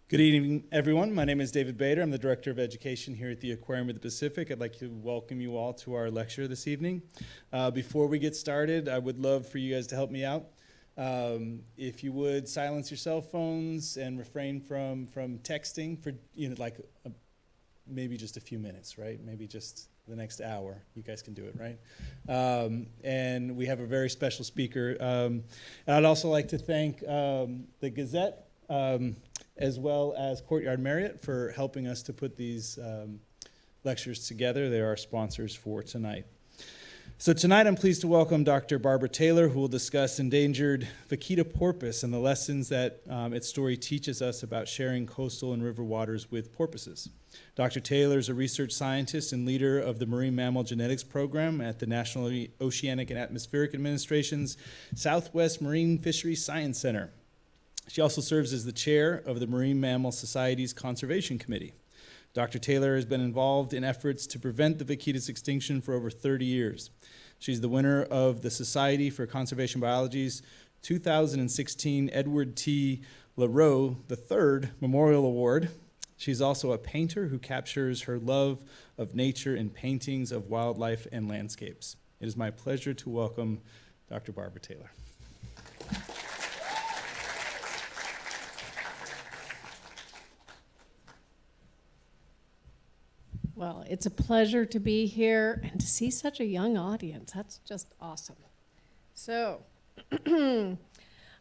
Good evening, everyone. My name is David Bader. I'm the Director of Education here at the Aquarium of the Pacific. I'd like to welcome you all to our lecture this evening. Before we get started, I would love for you guys to help me out. If you would silence your cell phones and refrain from texting for maybe just a few minutes, right? Maybe just the next hour. You guys can do it, right? And we have a very special speaker. And I'd also like to thank the Gazette, as well as Courtyard Marriott for helping us to put these lectures together. They are our sponsors for tonight. So tonight I'm pleased to welcome Dr. Barbara Taylor, who will discuss endangered vaquita porpoise and the lessons that its story teaches us about sharing coastal and river waters with porpoises. Dr. Taylor is a research scientist and leader of the Marine Mammal Genetics Program at the National Oceanic and Atmospheric Administration's Southwest Marine Fisheries Science Center. She also serves as the chair of the Marine Mammal Society's Conservation Committee. Dr. Taylor has been involved in efforts to prevent the vaquita's extinction for over 30 years. She's the winner of the Society for Conservation Biology's 2016 Edward T. LaRoe III Memorial Award. She's also a painter who captures her love of nature in paintings of wildlife and landscapes. It is my pleasure to welcome Dr. Barbara Taylor. Well, it's a pleasure to be here and to see such a young audience. That's just awesome. So,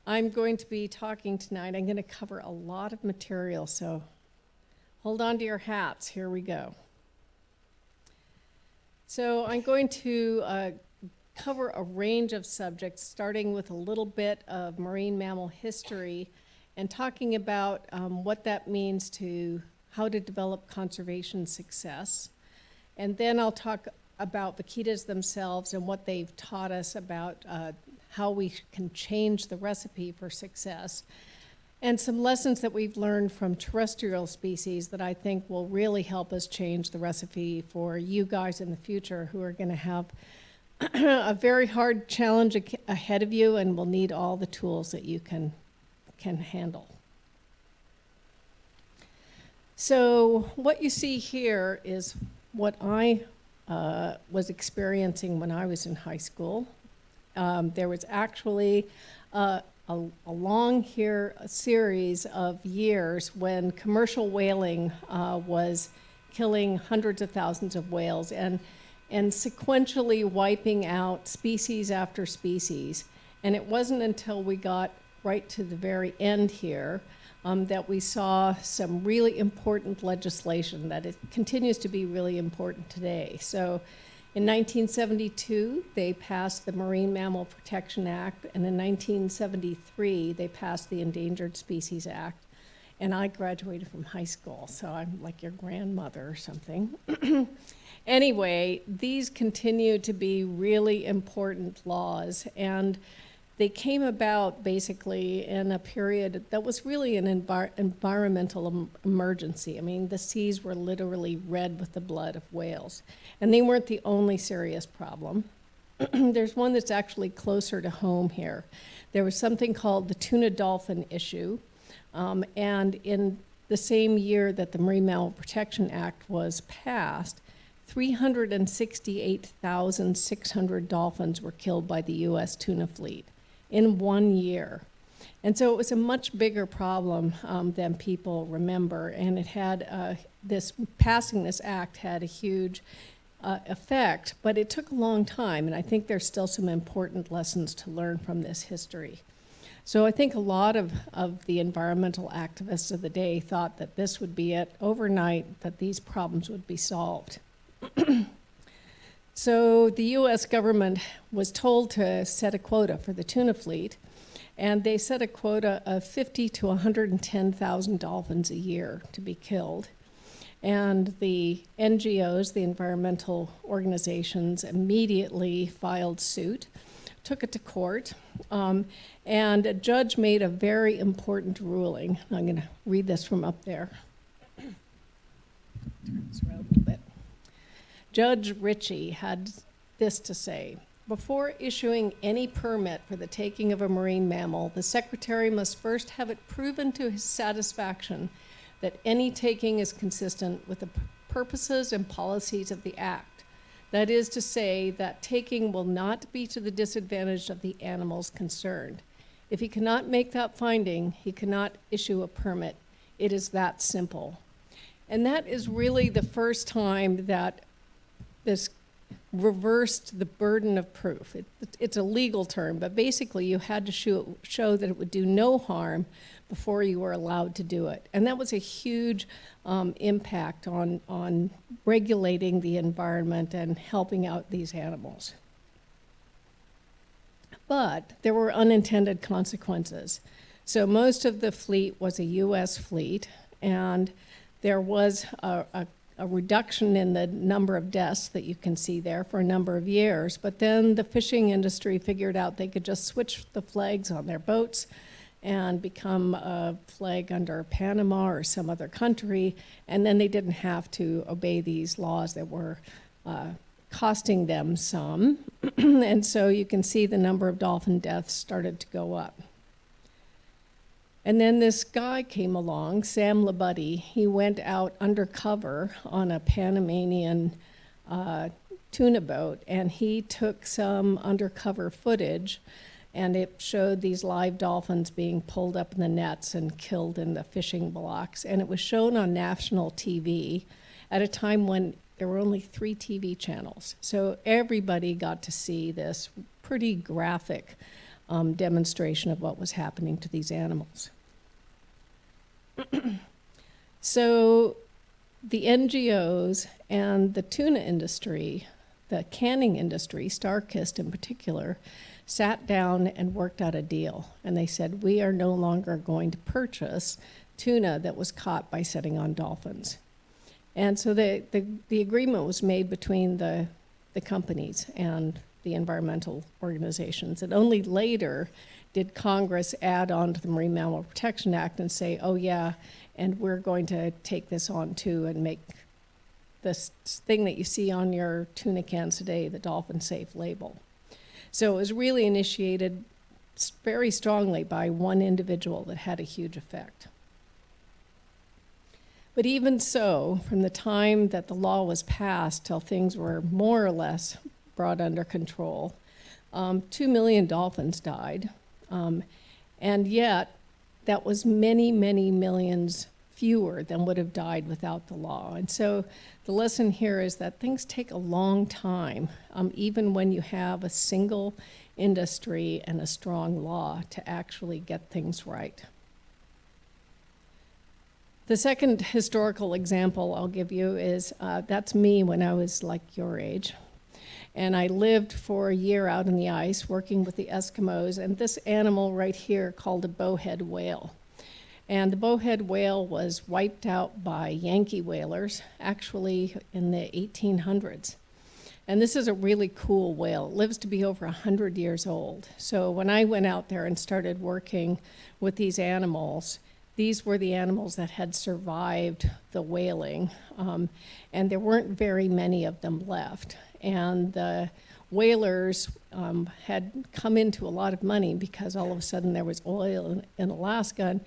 I'm going to be talking tonight. I'm going to cover a lot of material, so hold on to your hats. Here we go. So, I'm going to cover a range of subjects, starting with a little bit of marine mammal history and talking about what that means to how to develop conservation success. And then I'll talk about vaquitas themselves and what they've taught us about how we can change the recipe for success. And some lessons that we've learned from terrestrial species that I think will really help us change the recipe for you guys in the future who are going to have a very hard challenge ahead of you and will need all the tools that you can handle. So what you see here is what I was experiencing when I was in high school. There was actually a long series of years when commercial whaling was killing hundreds of thousands of whales and sequentially wiping out species after species. And it wasn't until we got right to the very end here that we saw some really important legislation that it continues to be really important today. So in 1972, they passed the Marine Mammal Protection Act, and in 1973, they passed the Endangered Species Act. And I graduated from high school, so I'm like your grandmother or something. Anyway, these continue to be really important laws, and they came about basically in a period that was really an environmental emergency. I mean, the seas were literally red with the blood of whales. And they weren't the only serious problem. There's one that's actually closer to home here. There was something called the tuna dolphin issue. And in the same year that the Marine Mammal Protection Act was passed, 368,600 dolphins were killed by the U.S. tuna fleet in 1 year. And so it was a much bigger problem than people remember, and it had passing this act had a huge effect, but it took a long time, and I think there's still some important lessons to learn from this history. So I think a lot of the environmental activists of the day thought that this would be it overnight, that these problems would be solved. So the U.S. government was told to set a quota for the tuna fleet, and they set a quota of 50 to 110,000 dolphins a year to be killed. And the NGOs, the environmental organizations, immediately filed suit, took it to court, and a judge made a very important ruling. I'm going to read this from up there. Turn this around a little bit. Judge Ritchie had this to say: before issuing any permit for the taking of a marine mammal, the Secretary must first have it proven to his satisfaction that any taking is consistent with the purposes and policies of the Act. That is to say that taking will not be to the disadvantage of the animals concerned. If he cannot make that finding, he cannot issue a permit. It is that simple. And that is really the first time that this reversed the burden of proof. It's a legal term, but basically you had to show that it would do no harm before you were allowed to do it. And that was a huge impact on regulating the environment and helping out these animals. But there were unintended consequences. So most of the fleet was a U.S. fleet, and there was a reduction in the number of deaths that you can see there for a number of years. But then the fishing industry figured out they could just switch the flags on their boats and become a flag under Panama or some other country, and then they didn't have to obey these laws that were costing them some. And so you can see the number of dolphin deaths started to go up. And then this guy came along, Sam Labuddy. He went out undercover on a Panamanian tuna boat, and he took some undercover footage, and it showed these live dolphins being pulled up in the nets and killed in the fishing blocks. And it was shown on national TV at a time when there were only 3 TV channels. So everybody got to see this pretty graphic demonstration of what was happening to these animals. So the NGOs and the tuna industry, the canning industry, StarKist in particular, sat down and worked out a deal. And they said, we are no longer going to purchase tuna that was caught by setting on dolphins. And so the agreement was made between the companies and the environmental organizations. And only later did Congress add on to the Marine Mammal Protection Act and say, oh yeah, and we're going to take this on too and make this thing that you see on your tuna cans today, the Dolphin Safe label. So it was really initiated very strongly by one individual that had a huge effect. But even so, from the time that the law was passed till things were more or less brought under control, 2 million dolphins died. And yet, that was many, many millions fewer than would have died without the law. And so the lesson here is that things take a long time, even when you have a single industry and a strong law, to actually get things right. The second historical example I'll give you is that's me when I was like your age. And I lived for a year out in the ice working with the Eskimos, and this animal right here called a bowhead whale. And the bowhead whale was wiped out by Yankee whalers, actually in the 1800s. And this is a really cool whale. It lives to be over 100 years old. So when I went out there and started working with these animals, these were the animals that had survived the whaling, and there weren't very many of them left. And the whalers had come into a lot of money because all of a sudden there was oil in Alaska, and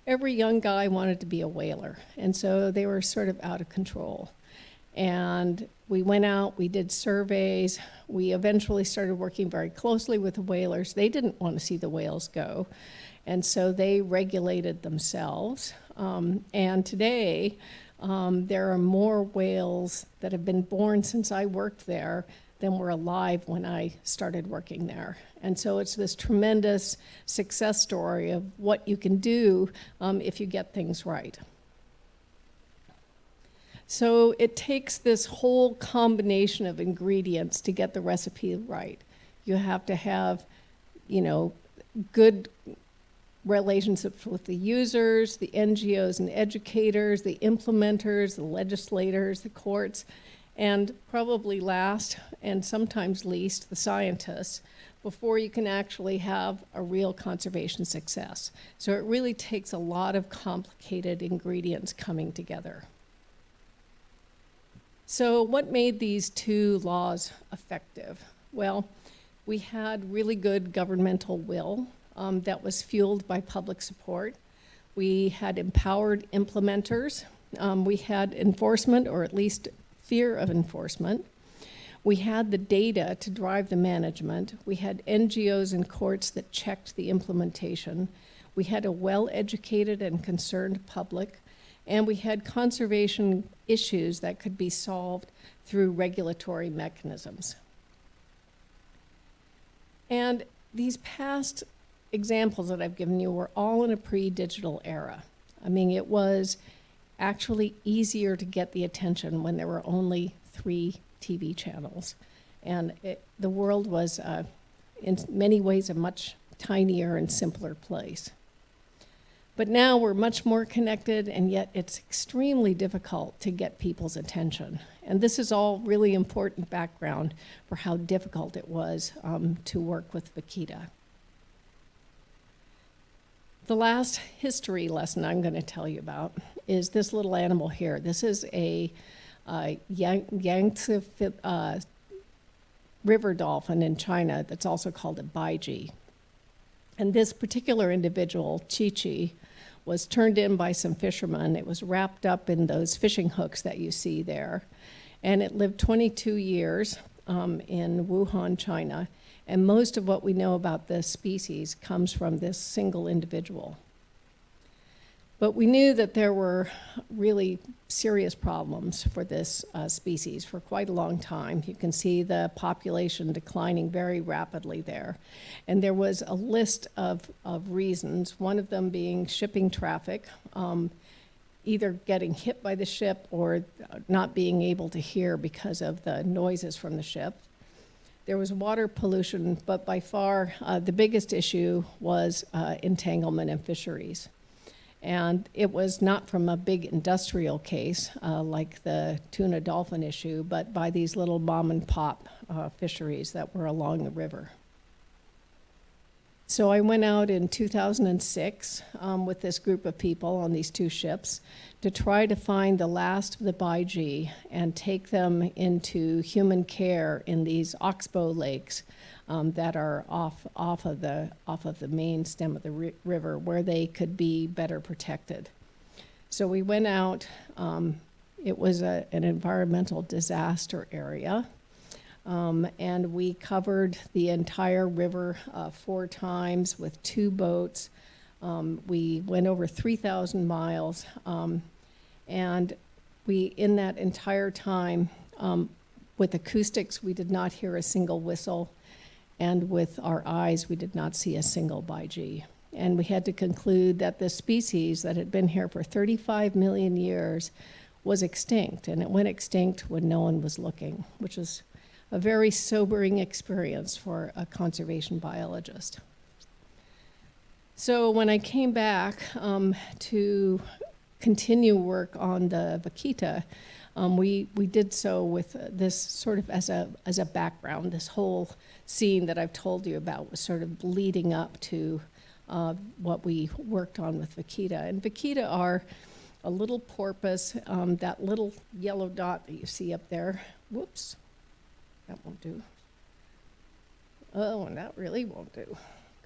every young guy wanted to be a whaler. And so they were sort of out of control. And we went out, we did surveys, we eventually started working very closely with the whalers. They didn't want to see the whales go, and so they regulated themselves. And today, there are more whales that have been born since I worked there than were alive when I started working there. And so it's this tremendous success story of what you can do if you get things right. So it takes this whole combination of ingredients to get the recipe right. You have to have, good relationships with the users, the NGOs and educators, the implementers, the legislators, the courts, and probably last, and sometimes least, the scientists, before you can actually have a real conservation success. So it really takes a lot of complicated ingredients coming together. So what made these 2 laws effective? Well, we had really good governmental will that was fueled by public support. We had empowered implementers. We had enforcement, or at least fear of enforcement. We had the data to drive the management. We had NGOs and courts that checked the implementation. We had a well-educated and concerned public. And we had conservation issues that could be solved through regulatory mechanisms. And these past examples that I've given you were all in a pre-digital era. I mean, it was actually easier to get the attention when there were only 3 TV channels. And the world was, in many ways, a much tinier and simpler place. But now we're much more connected, and yet it's extremely difficult to get people's attention. And this is all really important background for how difficult it was to work with vaquita. The last history lesson I'm going to tell you about is this little animal here. This is a Yangtze river dolphin in China that's also called a baiji. And this particular individual, Chi-Chi, was turned in by some fishermen. It was wrapped up in those fishing hooks that you see there. And it lived 22 years in Wuhan, China. And most of what we know about this species comes from this single individual. But we knew that there were really serious problems for this species for quite a long time. You can see the population declining very rapidly there. And there was a list of reasons, one of them being shipping traffic, either getting hit by the ship or not being able to hear because of the noises from the ship. There was water pollution, but by far the biggest issue was entanglement in fisheries. And it was not from a big industrial case like the tuna dolphin issue, but by these little mom and pop fisheries that were along the river. So I went out in 2006 with this group of people on these 2 ships to try to find the last of the baiji and take them into human care in these oxbow lakes that are off of the main stem of the river, where they could be better protected. So we went out. It was an environmental disaster area. And we covered the entire river 4 times with 2 boats. We went over 3,000 miles. And we, in that entire time, with acoustics, we did not hear a single whistle. And with our eyes, we did not see a single baiji. And we had to conclude that the species that had been here for 35 million years was extinct. And it went extinct when no one was looking, which was a very sobering experience for a conservation biologist. So when I came back to continue work on the vaquita, we did so with this sort of as a background. This whole scene that I've told you about was sort of leading up to what we worked on with vaquita. And vaquita are a little porpoise, that little yellow dot that you see up there. Whoops. That won't do. Oh, and that really won't do.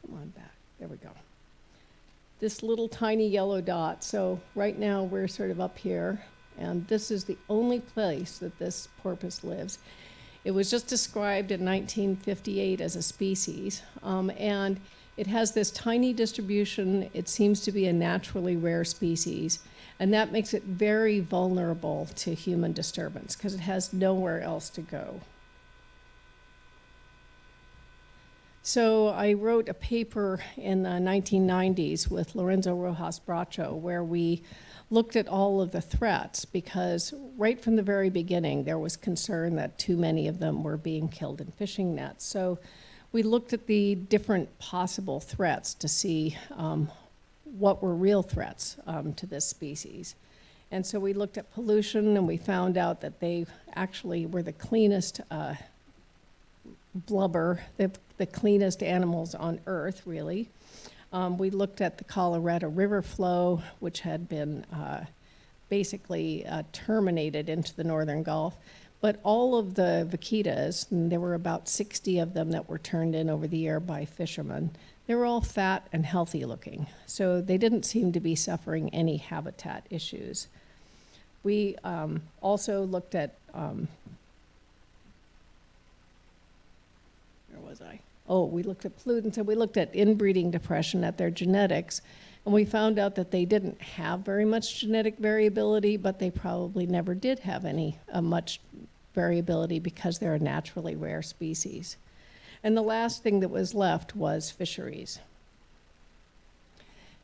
Come on back. There we go. This little tiny yellow dot. So right now we're sort of up here, and this is the only place that this porpoise lives. It was just described in 1958 as a species, and it has this tiny distribution. It seems to be a naturally rare species, and that makes it very vulnerable to human disturbance because it has nowhere else to go. So I wrote a paper in the 1990s with Lorenzo Rojas Bracho where we looked at all of the threats because right from the very beginning there was concern that too many of them were being killed in fishing nets. So we looked at the different possible threats to see what were real threats to this species. And so we looked at pollution and we found out that they actually were the cleanest blubber, the cleanest animals on Earth, really. We looked at the Colorado River flow, which had been basically terminated into the northern Gulf. But all of the vaquitas, and there were about 60 of them that were turned in over the year by fishermen, They were all fat and healthy looking, so they didn't seem to be suffering any habitat issues. We also looked at, where was I? Oh, we looked at pollutants, and we looked at inbreeding depression at their genetics, and we found out that they didn't have very much genetic variability, but they probably never did have any much variability because they're a naturally rare species. And the last thing that was left was fisheries.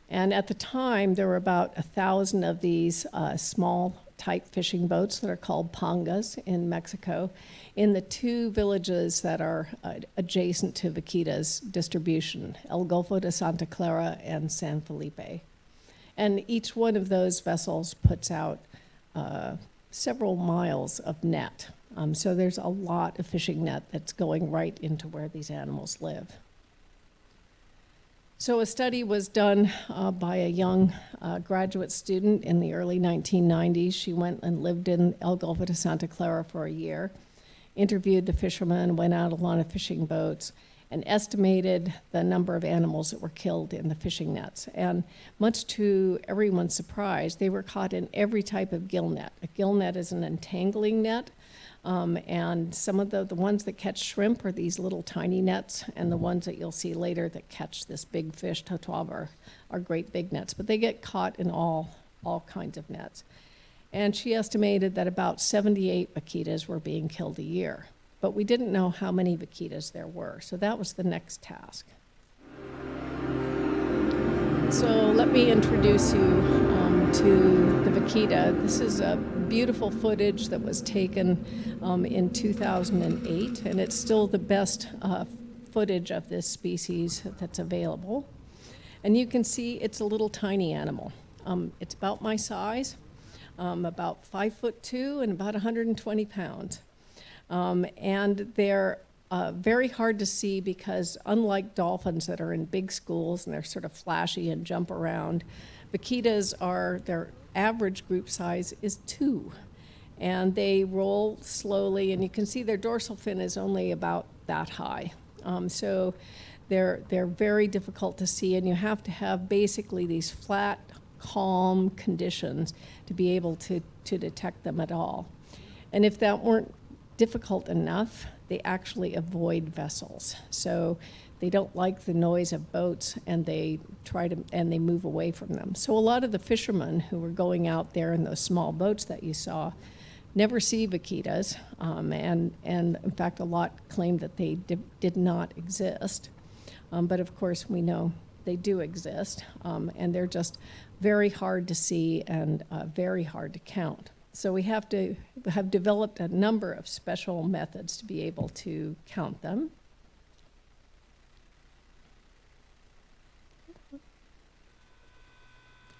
And at the time, there were about 1,000 of these small type fishing boats that are called pangas in Mexico in the 2 villages that are adjacent to Vaquita's distribution, El Golfo de Santa Clara and San Felipe. And each one of those vessels puts out several miles of net. So there's a lot of fishing net that's going right into where these animals live. So a study was done by a young graduate student in the early 1990s. She went and lived in El Golfo de Santa Clara for a year, interviewed the fishermen, went out on fishing boats, and estimated the number of animals that were killed in the fishing nets. And much to everyone's surprise, they were caught in every type of gill net. A gill net is an entangling net, and some of the ones that catch shrimp are these little tiny nets, and the ones that you'll see later that catch this big fish, totoaba, are great big nets. But they get caught in all kinds of nets. And she estimated that about 78 vaquitas were being killed a year. But we didn't know how many vaquitas there were, so that was the next task. So let me introduce you to the vaquita. This is a beautiful footage that was taken in 2008, and it's still the best footage of this species that's available. And you can see it's a little tiny animal. It's about my size, about 5'2" and about 120 pounds. And they're very hard to see because unlike dolphins that are in big schools and they're sort of flashy and jump around, vaquitas their average group size is 2. And they roll slowly, and you can see their dorsal fin is only about that high. So they're very difficult to see, and you have to have basically these flat, calm conditions to be able to detect them at all. And if that weren't difficult enough, they actually avoid vessels. So they don't like the noise of boats, and they move away from them. So a lot of the fishermen who were going out there in those small boats that you saw never see vaquitas, and in fact a lot claimed that they did not exist. But of course we know they do exist, and they're just very hard to see and very hard to count. So we have developed a number of special methods to be able to count them.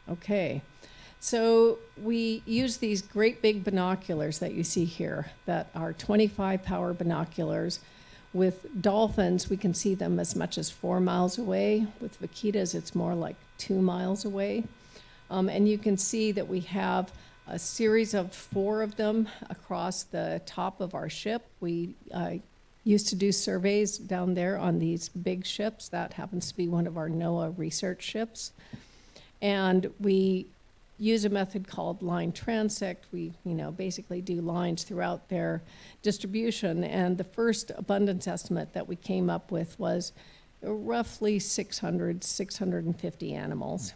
Okay, so we use these great big binoculars that you see here that are 25 power binoculars. With dolphins, we can see them as much as 4 miles away. With vaquitas, it's more like 2 miles away. And you can see that we have a series of 4 of them across the top of our ship. We used to do surveys down there on these big ships. That happens to be one of our NOAA research ships. And we use a method called line transect. We basically do lines throughout their distribution. And the first abundance estimate that we came up with was roughly 650 animals.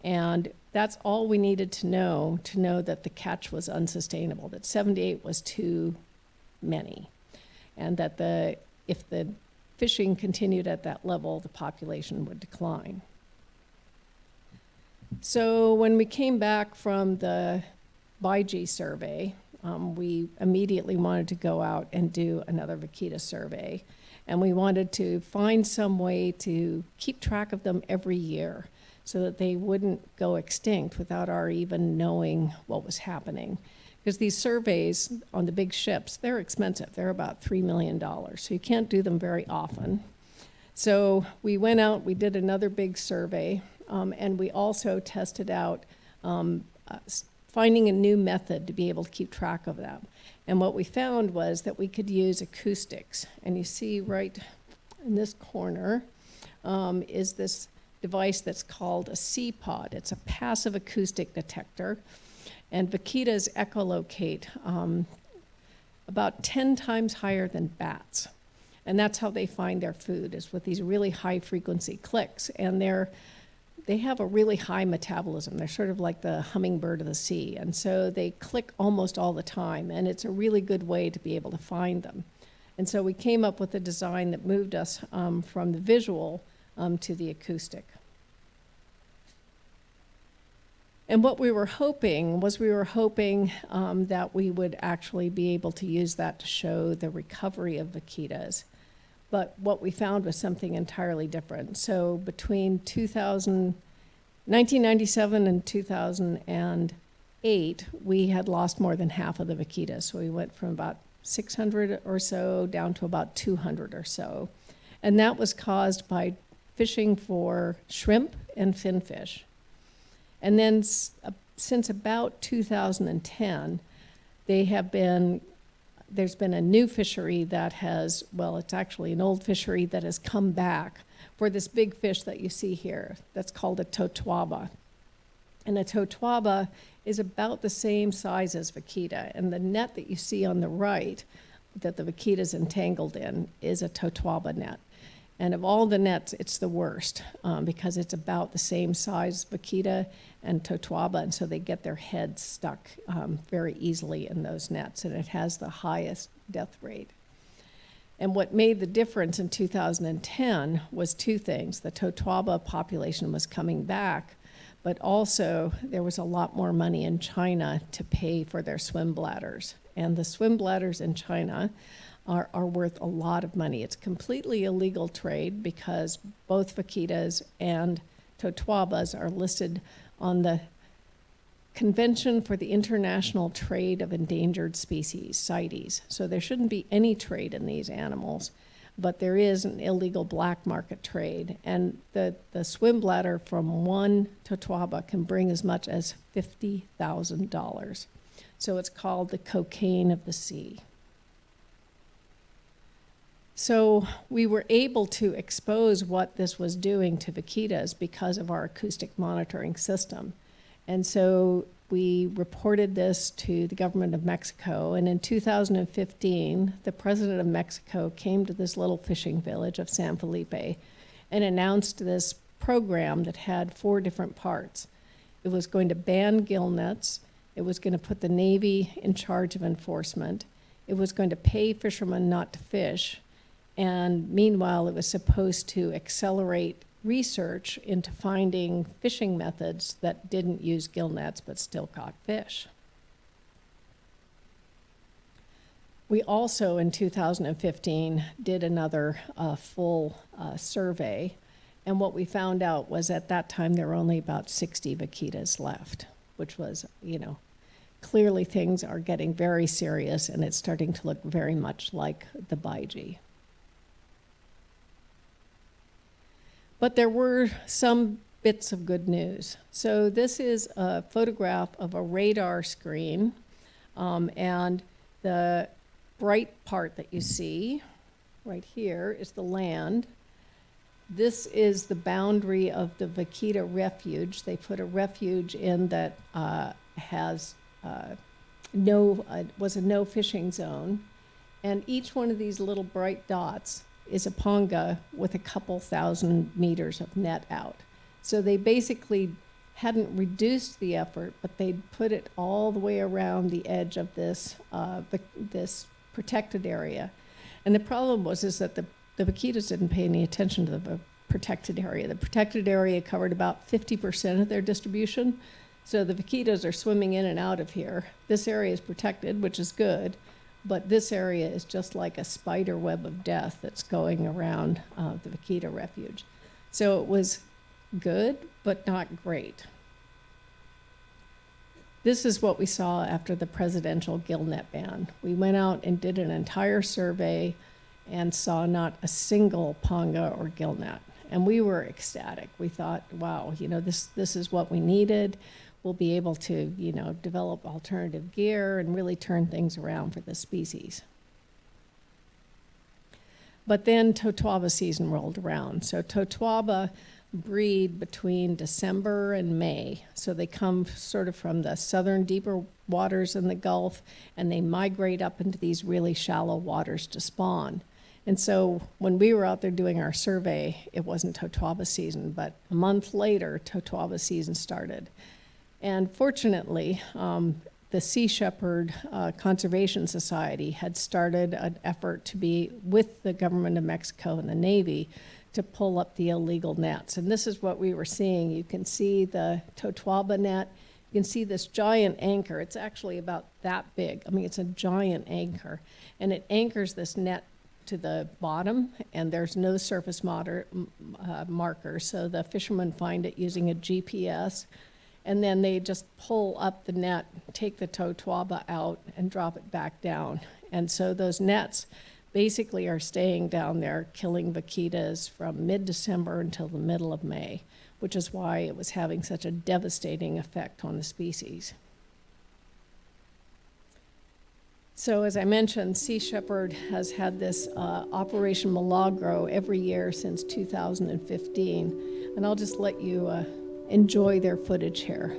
And that's all we needed to know that the catch was unsustainable, that 78 was too many, and that if the fishing continued at that level, the population would decline. So when we came back from the BIG survey, we immediately wanted to go out and do another vaquita survey. And we wanted to find some way to keep track of them every year so that they wouldn't go extinct without our even knowing what was happening. Because these surveys on the big ships, they're expensive. They're about $3 million, so you can't do them very often. So we went out, we did another big survey, and we also tested out finding a new method to be able to keep track of them. And what we found was that we could use acoustics. And you see right in this corner, is this device that's called a C-pod. It's a passive acoustic detector, and vaquitas echolocate about 10 times higher than bats. And that's how they find their food, is with these really high frequency clicks. And they have a really high metabolism. They're sort of like the hummingbird of the sea. And so they click almost all the time. And it's a really good way to be able to find them. And so we came up with a design that moved us from the visual to the acoustic. And what we were hoping that we would actually be able to use that to show the recovery of vaquitas. But what we found was something entirely different. So between 1997 and 2008, we had lost more than half of the vaquitas. So we went from about 600 or so down to about 200 or so. And that was caused by fishing for shrimp and finfish. And then since about 2010, there's been a new fishery that has, well, it's actually an old fishery that has come back for this big fish that you see here. That's called a totoaba. And a totoaba is about the same size as vaquita. And the net that you see on the right that the vaquita is entangled in is a totoaba net. And of all the nets, it's the worst because it's about the same size vaquita and totoaba, and so they get their heads stuck very easily in those nets, and it has the highest death rate. And what made the difference in 2010 was two things. The totoaba population was coming back, but also there was a lot more money in China to pay for their swim bladders. And the swim bladders in China are worth a lot of money. It's completely illegal trade because both vaquitas and totoabas are listed on the Convention for the International Trade of Endangered Species, CITES. So there shouldn't be any trade in these animals, but there is an illegal black market trade. And the swim bladder from one totoaba can bring as much as $50,000. So it's called the cocaine of the sea. So we were able to expose what this was doing to vaquitas because of our acoustic monitoring system. And so we reported this to the government of Mexico. And in 2015, the president of Mexico came to this little fishing village of San Felipe and announced this program that had 4 different parts. It was going to ban gill nets. It was going to put the Navy in charge of enforcement. It was going to pay fishermen not to fish. And meanwhile, it was supposed to accelerate research into finding fishing methods that didn't use gill nets but still caught fish. We also, in 2015, did another full survey. And what we found out was at that time there were only about 60 vaquitas left, which was, clearly things are getting very serious and it's starting to look very much like the Baiji. But there were some bits of good news. So this is a photograph of a radar screen, and the bright part that you see right here is the land. This is the boundary of the vaquita refuge. They put a refuge in that was a no fishing zone. And each one of these little bright dots is a ponga with a couple thousand meters of net out. So they basically hadn't reduced the effort, but they'd put it all the way around the edge of this this protected area. And the problem is that the vaquitas didn't pay any attention to the protected area. The protected area covered about 50% of their distribution. So the vaquitas are swimming in and out of here. This area is protected, which is good. But this area is just like a spider web of death that's going around the vaquita refuge. So it was good, but not great. This is what we saw after the presidential gill net ban. We went out and did an entire survey and saw not a single ponga or gill net. And we were ecstatic. We thought, wow, this is what we needed. We'll be able to, develop alternative gear and really turn things around for the species. But then Totoaba season rolled around. So Totoaba breed between December and May. So they come sort of from the southern deeper waters in the Gulf, and they migrate up into these really shallow waters to spawn. And so when we were out there doing our survey, it wasn't Totoaba season, but a month later, Totoaba season started. And fortunately, the Sea Shepherd Conservation Society had started an effort to be with the government of Mexico and the Navy to pull up the illegal nets. And this is what we were seeing. You can see the Totoaba net. You can see this giant anchor. It's actually about that big. I mean, it's a giant anchor. And it anchors this net to the bottom, and there's no surface marker. So the fishermen find it using a GPS. And then they just pull up the net, take the Totoaba out, and drop it back down. And so those nets basically are staying down there, killing vaquitas from mid-December until the middle of May, which is why it was having such a devastating effect on the species. So as I mentioned, Sea Shepherd has had this Operation Milagro every year since 2015. And I'll just let you enjoy their footage here.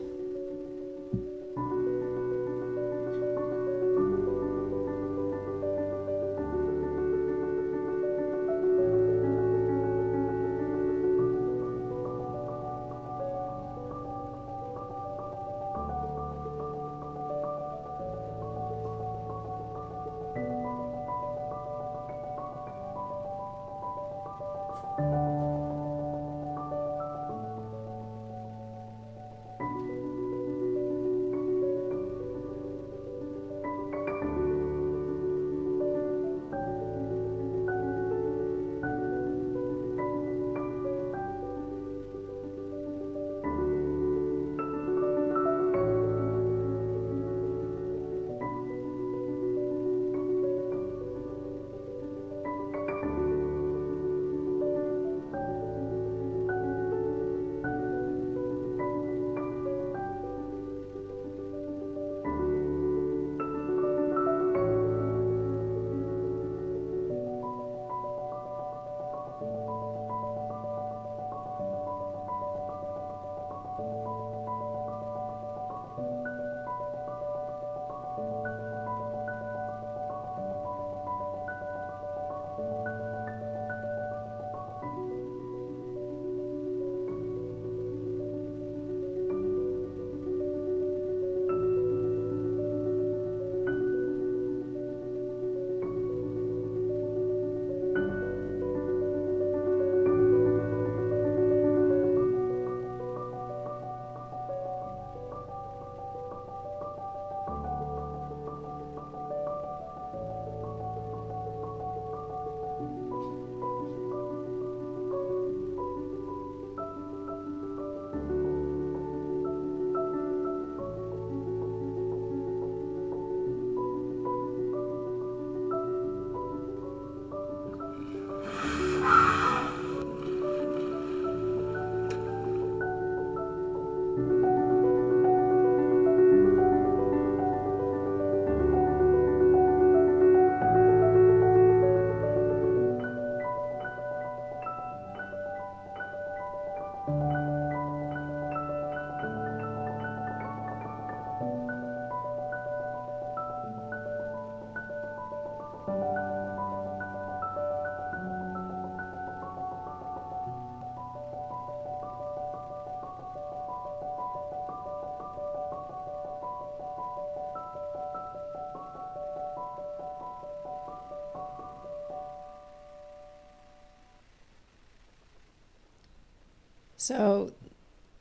So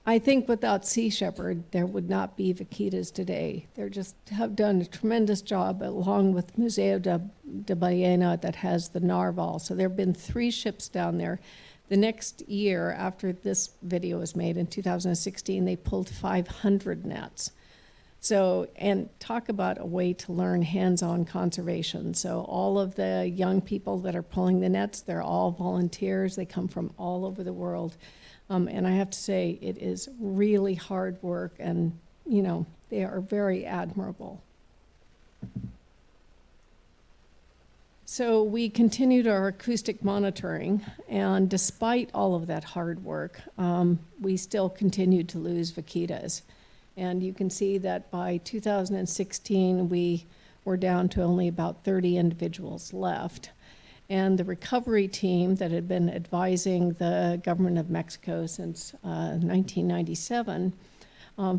I think without Sea Shepherd, there would not be vaquitas today. They just have done a tremendous job, along with Museo de Ballena that has the narval. So there have been 3 ships down there. The next year, after this video was made in 2016, they pulled 500 nets. So, and talk about a way to learn hands-on conservation. So all of the young people that are pulling the nets, they're all volunteers. They come from all over the world. And I have to say, it is really hard work, and, you know, they are very admirable. So we continued our acoustic monitoring, and despite all of that hard work, we still continued to lose vaquitas. And you can see that by 2016, we were down to only about 30 individuals left. And the recovery team that had been advising the government of Mexico since 1997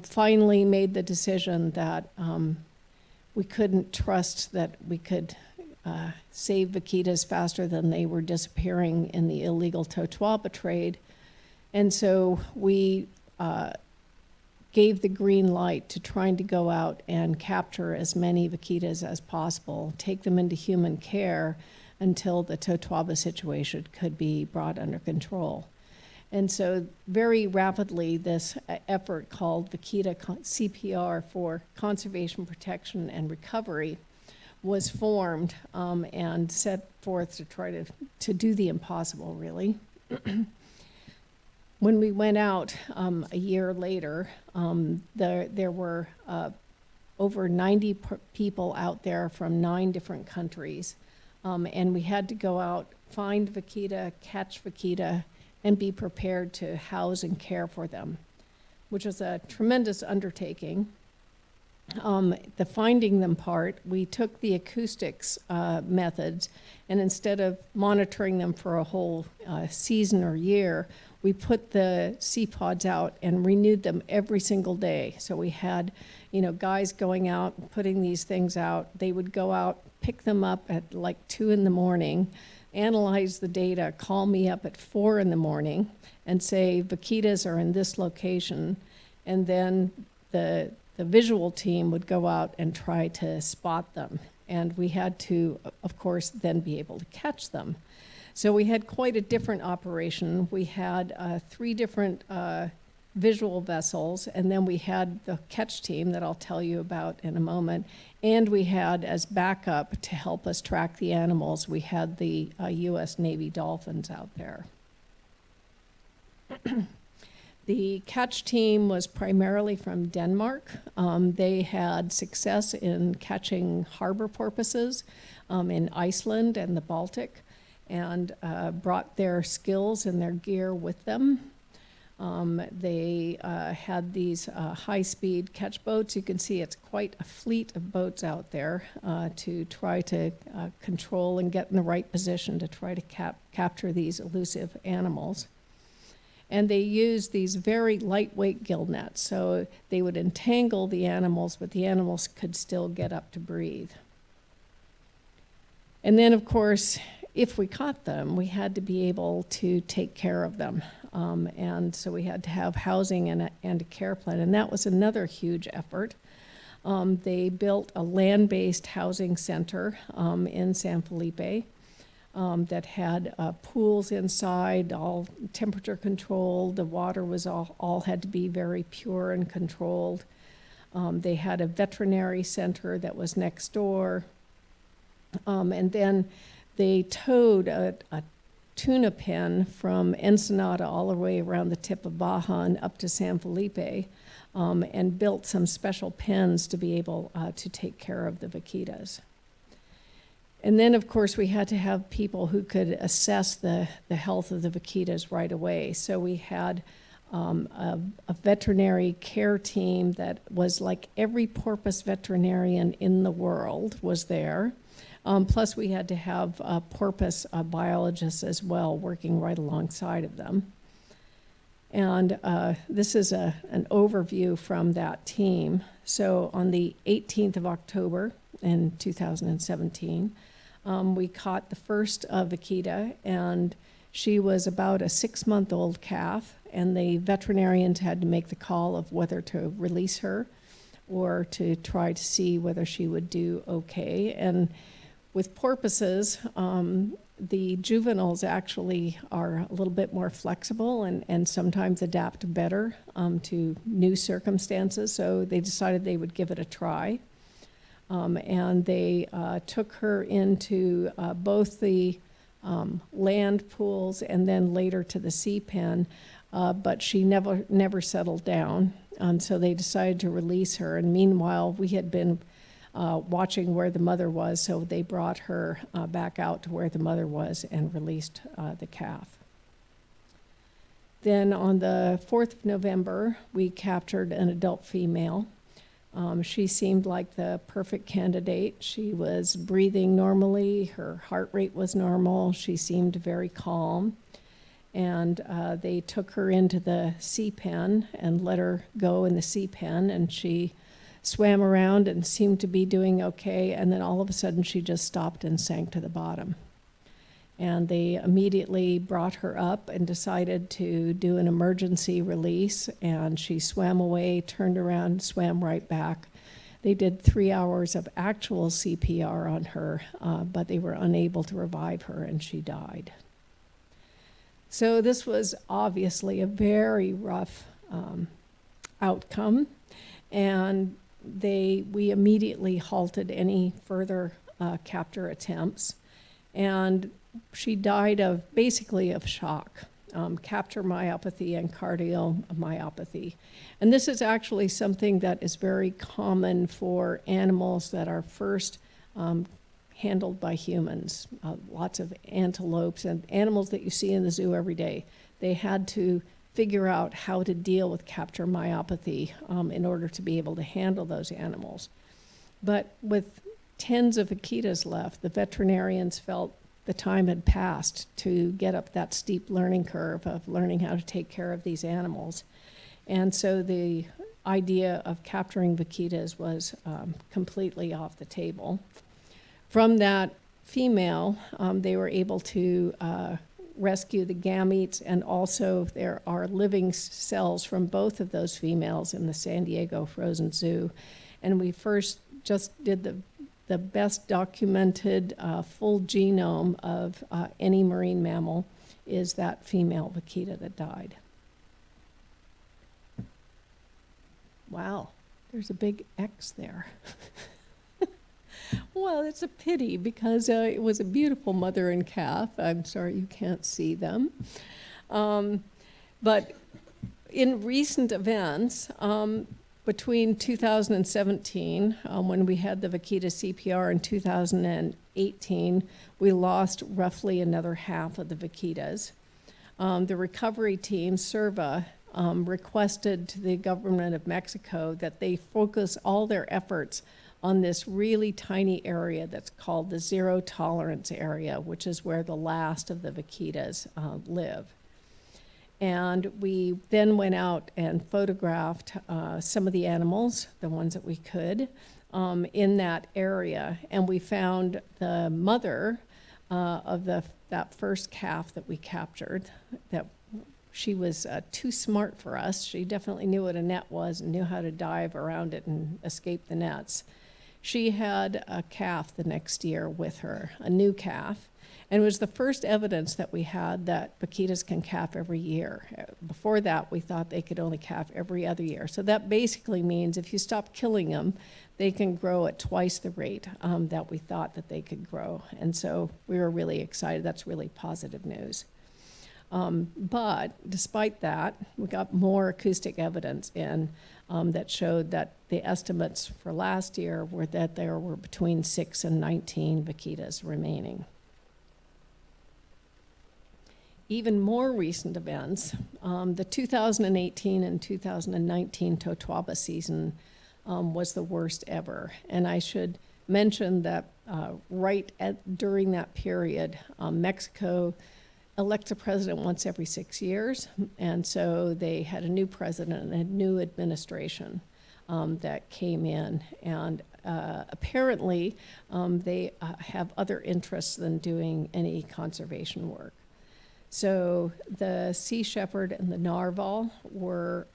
finally made the decision that we couldn't trust that we could save vaquitas faster than they were disappearing in the illegal totuaba trade. And so we gave the green light to trying to go out and capture as many vaquitas as possible, take them into human care until the totuaba situation could be brought under control. And so very rapidly, this effort called Vaquita CPR for Conservation, Protection, and Recovery was formed and set forth to try to do the impossible, really. When we went out a year later, there were over 90 people out there from 9 different countries. And we had to go out, find vaquita, catch vaquita, and be prepared to house and care for them, which was a tremendous undertaking. The finding them part, we took the acoustics methods, and instead of monitoring them for a whole season or year, we put the sea pods out and renewed them every single day. So we had, guys going out, putting these things out. They would go out, pick them up at like 2 in the morning, analyze the data, call me up at 4 in the morning and say, vaquitas are in this location. And then the visual team would go out and try to spot them. And we had to, of course, then be able to catch them. So we had quite a different operation. We had 3 different visual vessels, and then we had the catch team that I'll tell you about in a moment. And we had, as backup to help us track the animals, we had the U.S. Navy dolphins out there. The catch team was primarily from Denmark. They had success in catching harbor porpoises in Iceland and the Baltic, and brought their skills and their gear with them. They had these high-speed catch boats. You can see it's quite a fleet of boats out there to try to control and get in the right position to try to capture these elusive animals. And they used these very lightweight gill nets, so they would entangle the animals, but the animals could still get up to breathe. And then, of course, if we caught them, we had to be able to take care of them. And so we had to have housing and a care plan, and that was another huge effort. They built a land-based housing center in San Felipe that had pools inside, all temperature controlled. The water was all had to be very pure and controlled. They had a veterinary center that was next door. And then they towed a tuna pen from Ensenada all the way around the tip of Baja and up to San Felipe, and built some special pens to be able to take care of the vaquitas. And then, of course, we had to have people who could assess the health of the vaquitas right away. So we had a veterinary care team that was like every porpoise veterinarian in the world was there. Plus, we had to have porpoise biologists as well working right alongside of them. And this is an overview from that team. So on the 18th of October in 2017, we caught the first vaquita, and she was about a 6-month-old calf, and the veterinarians had to make the call of whether to release her or to try to see whether she would do okay. And with porpoises, the juveniles actually are a little bit more flexible and sometimes adapt better to new circumstances, so they decided they would give it a try. And they took her into both the land pools and then later to the sea pen, but she never settled down. So they decided to release her, and meanwhile we had been watching where the mother was, so they brought her back out to where the mother was and released the calf. Then on the 4th of November, we captured an adult female. She seemed like the perfect candidate. She was breathing normally, her heart rate was normal, she seemed very calm. And they took her into the sea pen and let her go in the sea pen, and she swam around and seemed to be doing okay, and then all of a sudden she just stopped and sank to the bottom. And they immediately brought her up and decided to do an emergency release, and she swam away, turned around, swam right back. They did 3 hours of actual CPR on her, but they were unable to revive her, and she died. So this was obviously a very rough outcome, and we immediately halted any further capture attempts, and she died of basically of shock, capture myopathy and cardiomyopathy. And this is actually something that is very common for animals that are first handled by humans. Lots of antelopes and animals that you see in the zoo every day. They had to figure out how to deal with capture myopathy in order to be able to handle those animals. But with tens of vaquitas left, the veterinarians felt the time had passed to get up that steep learning curve of learning how to take care of these animals. And so the idea of capturing vaquitas was completely off the table. From that female, they were able to rescue the gametes, and also there are living cells from both of those females in the San Diego Frozen Zoo. And we first just did the best documented full genome of any marine mammal is that female vaquita that died. Wow, there's a big X there. Well, it's a pity because it was a beautiful mother and calf. I'm sorry you can't see them. But in recent events, between 2017, when we had the vaquita CPR, in 2018, we lost roughly another half of the vaquitas. The recovery team, SERVA, requested to the government of Mexico that they focus all their efforts on this really tiny area that's called the zero tolerance area, which is where the last of the vaquitas live. And we then went out and photographed some of the animals, the ones that we could, in that area. And we found the mother of that first calf that we captured. That she was too smart for us. She definitely knew what a net was and knew how to dive around it and escape the nets. She had a calf the next year with her, a new calf. And it was the first evidence that we had that vaquitas can calf every year. Before that, we thought they could only calf every other year. So that basically means if you stop killing them, they can grow at twice the rate that we thought that they could grow. And so we were really excited. That's really positive news. But despite that, we got more acoustic evidence in that showed that the estimates for last year were that there were between 6 and 19 vaquitas remaining. Even more recent events, the 2018 and 2019 Totoaba season was the worst ever. And I should mention that during that period, Mexico elects a president once every 6 years, and so they had a new president and a new administration that came in, and apparently they have other interests than doing any conservation work. So the sea shepherd and the narwhal were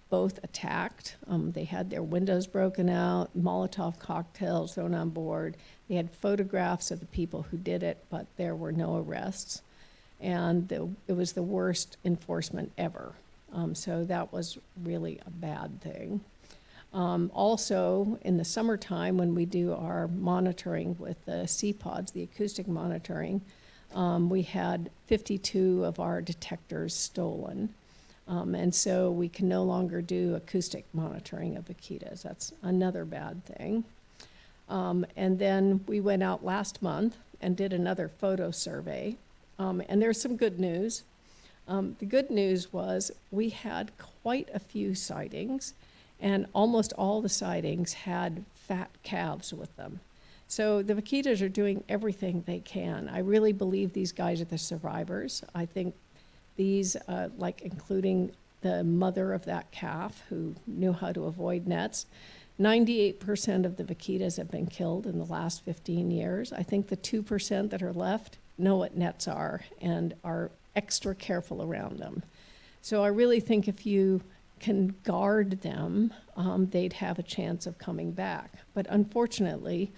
both attacked. They had their windows broken out, Molotov cocktails thrown on board. They had photographs of the people who did it, but there were no arrests. And it was the worst enforcement ever. So that was really a bad thing. Also, in the summertime, when we do our monitoring with the sea pods, the acoustic monitoring, we had 52 of our detectors stolen. And so we can no longer do acoustic monitoring of vaquitas. That's another bad thing. And then we went out last month and did another photo survey. And there's some good news. The good news was we had quite a few sightings, and almost all the sightings had fat calves with them. So the vaquitas are doing everything they can. I really believe these guys are the survivors. I think these, like including the mother of that calf who knew how to avoid nets, 98% of the vaquitas have been killed in the last 15 years. I think the 2% that are left know what nets are and are extra careful around them. So I really think if you can guard them, they'd have a chance of coming back. But unfortunately,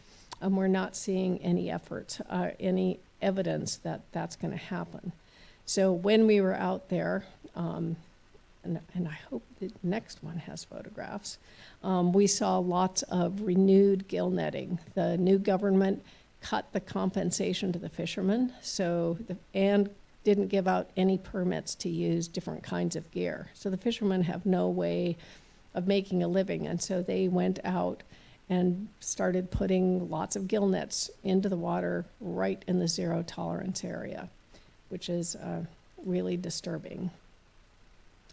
we're not seeing any efforts, any evidence that that's going to happen. So when we were out there, and I hope the next one has photographs, we saw lots of renewed gill netting. The new government cut the compensation to the fishermen, and didn't give out any permits to use different kinds of gear. So the fishermen have no way of making a living, and so they went out and started putting lots of gill nets into the water right in the zero tolerance area, which is really disturbing.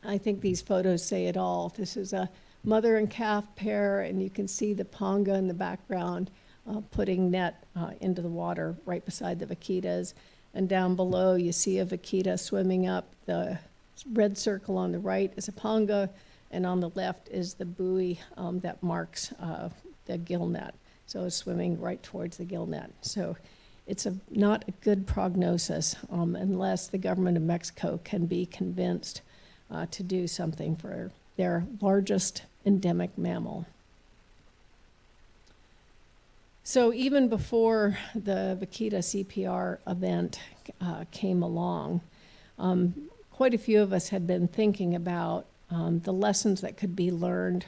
I think these photos say it all. This is a mother and calf pair, and you can see the ponga in the background putting net into the water right beside the vaquitas. And down below, you see a vaquita swimming up. The red circle on the right is a ponga, and on the left is the buoy that marks the gill net. So it's swimming right towards the gill net. So it's not a good prognosis unless the government of Mexico can be convinced to do something for their largest endemic mammal. So even before the vaquita CPR event came along, quite a few of us had been thinking about the lessons that could be learned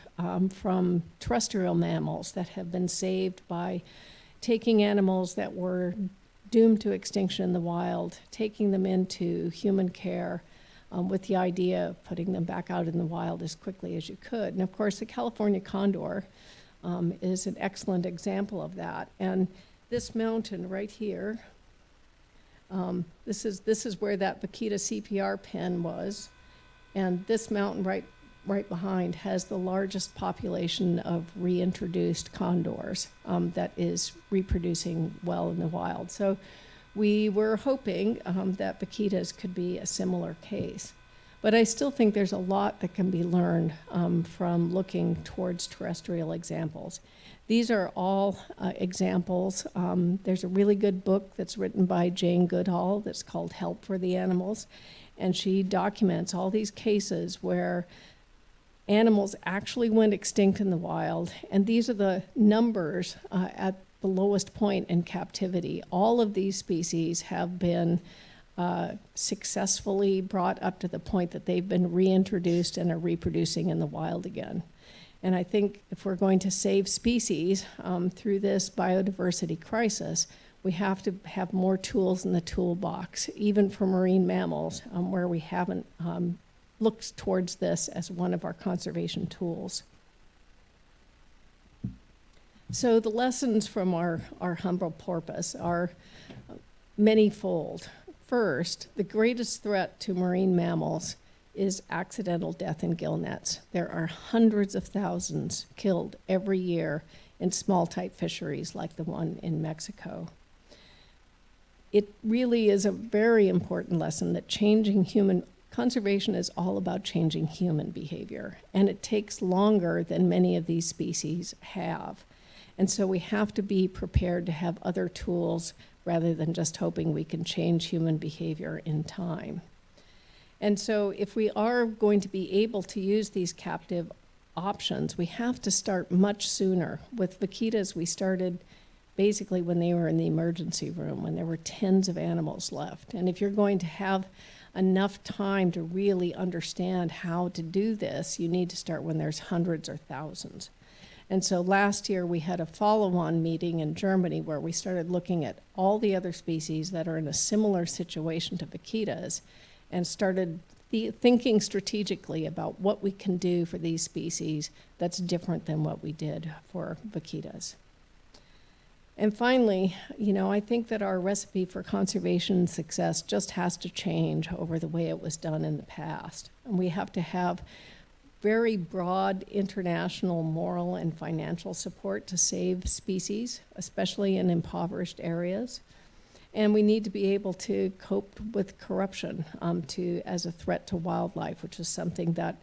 from terrestrial mammals that have been saved by taking animals that were doomed to extinction in the wild, taking them into human care with the idea of putting them back out in the wild as quickly as you could. And of course, the California condor is an excellent example of that. And this mountain right here, this is where that vaquita CPR pen was. And this mountain right behind has the largest population of reintroduced condors that is reproducing well in the wild. So we were hoping that vaquitas could be a similar case. But I still think there's a lot that can be learned from looking towards terrestrial examples. These are all examples. There's a really good book that's written by Jane Goodall that's called Help for the Animals. And she documents all these cases where animals actually went extinct in the wild. And these are the numbers at the lowest point in captivity. All of these species have been successfully brought up to the point that they've been reintroduced and are reproducing in the wild again. And I think if we're going to save species through this biodiversity crisis, we have to have more tools in the toolbox, even for marine mammals, where we haven't looked towards this as one of our conservation tools. So the lessons from our humble porpoise are many-fold. First, the greatest threat to marine mammals is accidental death in gill nets. There are hundreds of thousands killed every year in small-type fisheries like the one in Mexico. It really is a very important lesson that conservation is all about changing human behavior, and it takes longer than many of these species have. And so we have to be prepared to have other tools rather than just hoping we can change human behavior in time. And so if we are going to be able to use these captive options, we have to start much sooner. With vaquitas, we started basically when they were in the emergency room, when there were tens of animals left. And if you're going to have enough time to really understand how to do this, you need to start when there's hundreds or thousands. And so last year we had a follow-on meeting in Germany where we started looking at all the other species that are in a similar situation to vaquitas and started thinking strategically about what we can do for these species that's different than what we did for vaquitas. And finally, you know, I think that our recipe for conservation success just has to change over the way it was done in the past. And we have to have very broad international moral and financial support to save species, especially in impoverished areas. And we need to be able to cope with corruption as a threat to wildlife, which is something that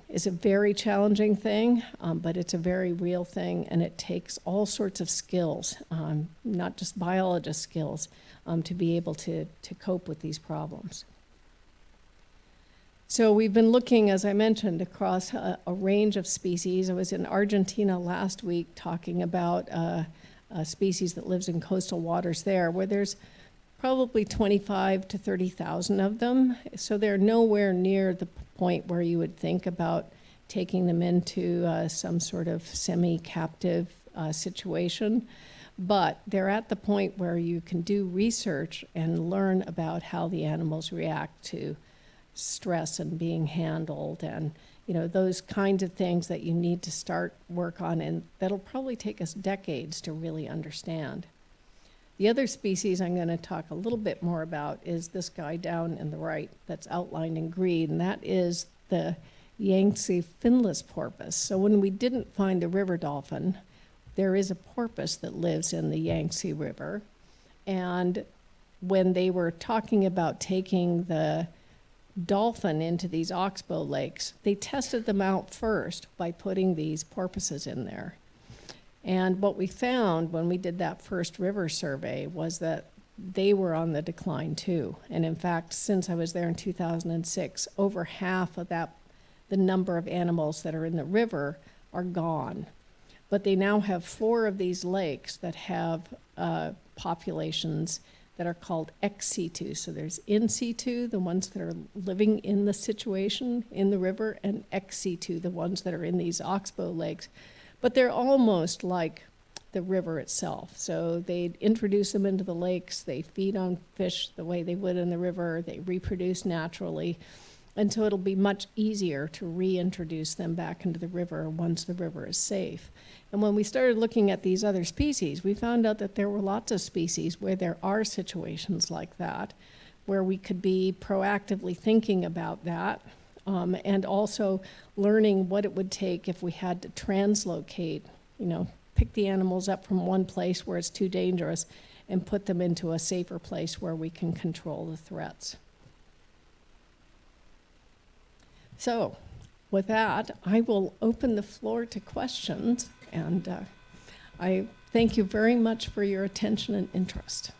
is a very challenging thing, but it's a very real thing, and it takes all sorts of skills, not just biologist skills, to be able to cope with these problems. So we've been looking, as I mentioned, across a range of species. I was in Argentina last week talking about a species that lives in coastal waters there, where there's probably 25 to 30,000 of them. So they're nowhere near the point where you would think about taking them into some sort of semi-captive situation. But they're at the point where you can do research and learn about how the animals react to stress and being handled, and you know, those kinds of things that you need to start work on, and that'll probably take us decades to really understand. The other species I'm going to talk a little bit more about is this guy down in the right that's outlined in green, and that is the Yangtze finless porpoise. So when we didn't find the river dolphin, there is a porpoise that lives in the Yangtze River, and when they were talking about taking the dolphin into these oxbow lakes, they tested them out first by putting these porpoises in there. And what we found when we did that first river survey was that they were on the decline too. And in fact, since I was there in 2006, over half of the number of animals that are in the river are gone. But they now have 4 of these lakes that have populations that are called ex situ. So there's in situ, the ones that are living in the situation in the river, and ex situ, the ones that are in these oxbow lakes. But they're almost like the river itself. So they introduce them into the lakes, they feed on fish the way they would in the river, they reproduce naturally, and so it'll be much easier to reintroduce them back into the river once the river is safe. And when we started looking at these other species, we found out that there were lots of species where there are situations like that, where we could be proactively thinking about that, and also learning what it would take if we had to translocate, you know, pick the animals up from one place where it's too dangerous and put them into a safer place where we can control the threats. So, with that, I will open the floor to questions, and I thank you very much for your attention and interest.